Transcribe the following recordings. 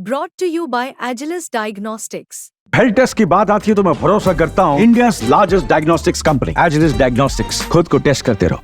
Brought to you by Agilus Diagnostics. Health test की बात आती है तो मैं भरोसा करता हूँ India's largest diagnostics company Agilus Diagnostics. खुद को टेस्ट करते रहो।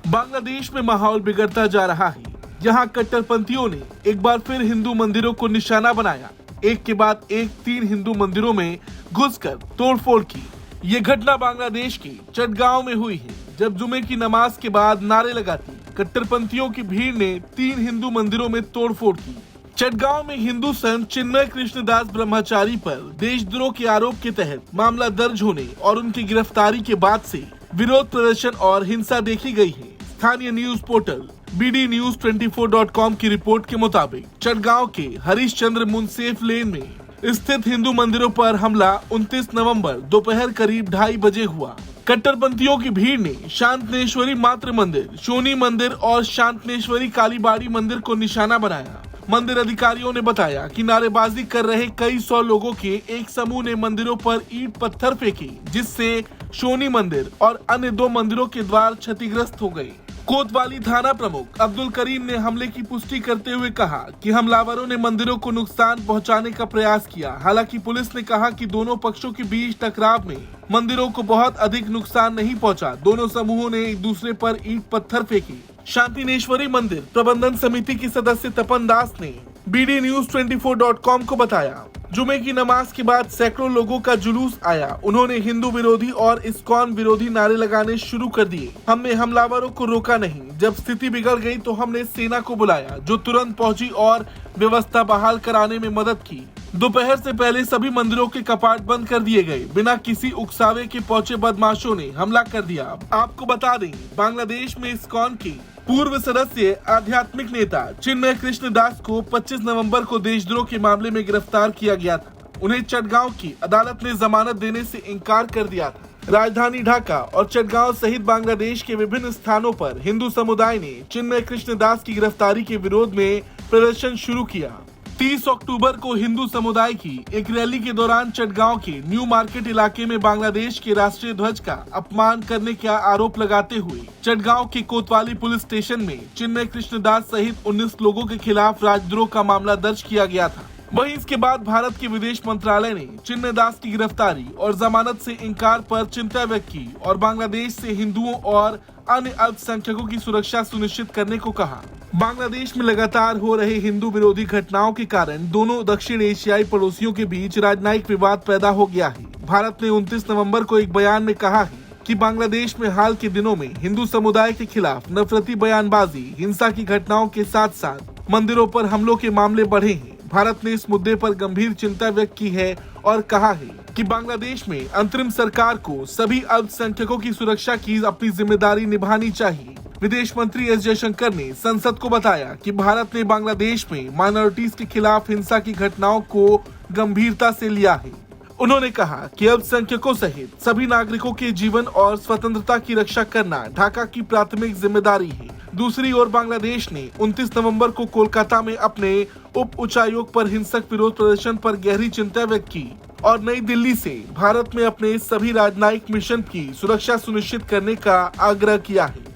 बांग्लादेश में माहौल बिगड़ता जा रहा है। यहाँ कट्टरपंथियों ने एक बार फिर हिंदू मंदिरों को निशाना बनाया। एक के बाद एक 3 हिंदू मंदिरों में घुसकर तोड़फोड़ की। ये घटना बांग्लादेश के चटगांव में हुई है, जब जुमे की नमाज के बाद नारे लगाती कट्टरपंथियों की भीड़ ने 3 हिंदू मंदिरों में तोड़फोड़ की। चटगांव में हिंदू संत चिन्मय कृष्णदास ब्रह्मचारी पर देशद्रोह के आरोप के तहत मामला दर्ज होने और उनकी गिरफ्तारी के बाद से विरोध प्रदर्शन और हिंसा देखी गई है। स्थानीय न्यूज पोर्टल BDNews24.com की रिपोर्ट के मुताबिक चटगांव के हरीशचंद्र मुनसेफ लेन में स्थित हिंदू मंदिरों पर हमला 29 नवंबर दोपहर करीब 2:30 बजे हुआ। कट्टरपंथियों की भीड़ ने शांतनेश्वरी मातृ मंदिर, शोनी मंदिर और शांतनेश्वरी कालीबाड़ी मंदिर को निशाना बनाया। मंदिर अधिकारियों ने बताया कि नारेबाजी कर रहे कई 100 लोगों के एक समूह ने मंदिरों पर ईंट पत्थर फेंके, जिससे शोनी मंदिर और अन्य 2 मंदिरों के द्वार क्षतिग्रस्त हो गए। कोतवाली थाना प्रमुख अब्दुल करीम ने हमले की पुष्टि करते हुए कहा कि हमलावरों ने मंदिरों को नुकसान पहुंचाने का प्रयास किया। हालांकि पुलिस ने कहा कि दोनों पक्षों के बीच टकराव में मंदिरों को बहुत अधिक नुकसान नहीं पहुंचा। दोनों समूहों ने एक दूसरे पर ईंट पत्थर फेंके। शांतिनेश्वरी मंदिर प्रबंधन समिति की सदस्य तपन दास ने BDNews24.com को बताया, जुमे की नमाज के बाद सैकड़ों लोगों का जुलूस आया। उन्होंने हिंदू विरोधी और इस्कॉन विरोधी नारे लगाने शुरू कर दिए। हमने हमलावरों को रोका नहीं। जब स्थिति बिगड़ गई तो हमने सेना को बुलाया, जो तुरंत पहुंची और व्यवस्था बहाल कराने में मदद की। दोपहर से पहले सभी मंदिरों के कपाट बंद कर दिए गए। बिना किसी उकसावे के पहुंचे बदमाशों ने हमला कर दिया। आपको बता दें, बांग्लादेश में इस्कॉन के पूर्व सदस्य आध्यात्मिक नेता चिन्मय कृष्णदास को 25 नवंबर को देशद्रोह के मामले में गिरफ्तार किया गया था। उन्हें चटगांव की अदालत ने जमानत देने से इनकार कर दिया था। राजधानी ढाका और चटगांव सहित बांग्लादेश के विभिन्न स्थानों पर हिंदू समुदाय ने चिन्मय कृष्णदास की गिरफ्तारी के विरोध में प्रदर्शन शुरू किया। 30 अक्टूबर को हिंदू समुदाय की एक रैली के दौरान चटगांव के न्यू मार्केट इलाके में बांग्लादेश के राष्ट्रीय ध्वज का अपमान करने का आरोप लगाते हुए चटगांव के कोतवाली पुलिस स्टेशन में चिन्मय कृष्णदास सहित 19 लोगों के खिलाफ राजद्रोह का मामला दर्ज किया गया था। वहीं इसके बाद भारत के विदेश मंत्रालय ने चिन्मय दास की गिरफ्तारी और जमानत से इनकार पर चिंता व्यक्त की और बांग्लादेश से हिंदुओं और अन्य अल्पसंख्यकों की सुरक्षा सुनिश्चित करने को कहा। बांग्लादेश में लगातार हो रहे हिंदू विरोधी घटनाओं के कारण दोनों दक्षिण एशियाई पड़ोसियों के बीच राजनयिक विवाद पैदा हो गया है। भारत ने 29 नवंबर को एक बयान में कहा है कि बांग्लादेश में हाल के दिनों में हिंदू समुदाय के खिलाफ नफरती बयानबाजी, हिंसा की घटनाओं के साथ साथ मंदिरों पर हमलों के मामले बढ़े हैं। भारत ने इस मुद्दे पर गंभीर चिंता व्यक्त की है और कहा है कि बांग्लादेश में अंतरिम सरकार को सभी अल्पसंख्यकों की सुरक्षा की अपनी जिम्मेदारी निभानी चाहिए। विदेश मंत्री एस जयशंकर ने संसद को बताया कि भारत ने बांग्लादेश में माइनॉरिटीज के खिलाफ हिंसा की घटनाओं को गंभीरता से लिया है। उन्होंने कहा कि अल्पसंख्यकों सहित सभी नागरिकों के जीवन और स्वतंत्रता की रक्षा करना ढाका की प्राथमिक जिम्मेदारी है। दूसरी ओर बांग्लादेश ने 29 नवंबर को कोलकाता में अपने उप उच्चायोग पर हिंसक विरोध प्रदर्शन पर गहरी चिंता व्यक्त की और नई दिल्ली से भारत में अपने सभी राजनयिक मिशन की सुरक्षा सुनिश्चित करने का आग्रह किया है।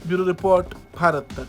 ब्यूरो रिपोर्ट, भारत तक।